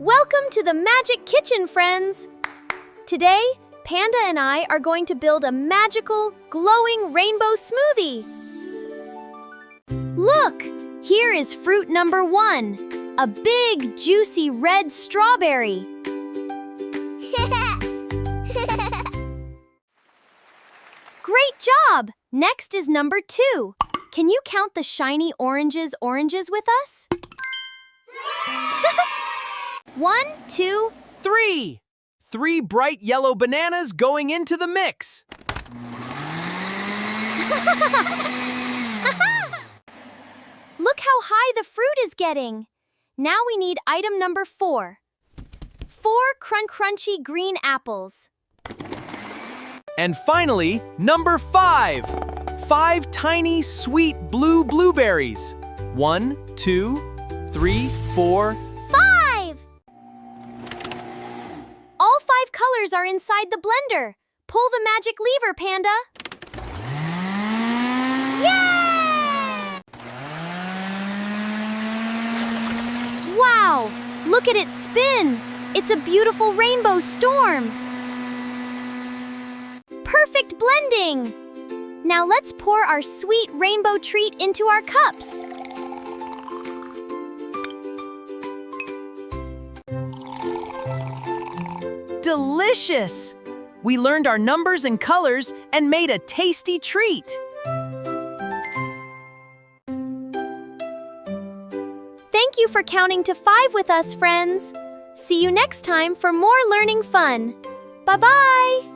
Welcome to the Magic Kitchen, friends! Today, Panda and I are going to build a magical, glowing rainbow smoothie. Look! Here is fruit number 1, a big, juicy red strawberry. Great job! Next is number 2. Can you count the shiny oranges with us? 1, 2, 3! 3 bright yellow bananas going into the mix. Look how high the fruit is getting. Now we need item number 4. 4 crunchy green apples. And finally, number 5. 5 tiny, sweet blue blueberries. 1, 2, 3, 4. 5! All 5 colors are inside the blender. Pull the magic lever, Panda. Yay! Wow! Look at it spin. It's a beautiful rainbow storm. Perfect blending! Now let's pour our sweet rainbow treat into our cups. Delicious! We learned our numbers and colors and made a tasty treat. Thank you for counting to 5 with us, friends. See you next time for more learning fun. Bye-bye!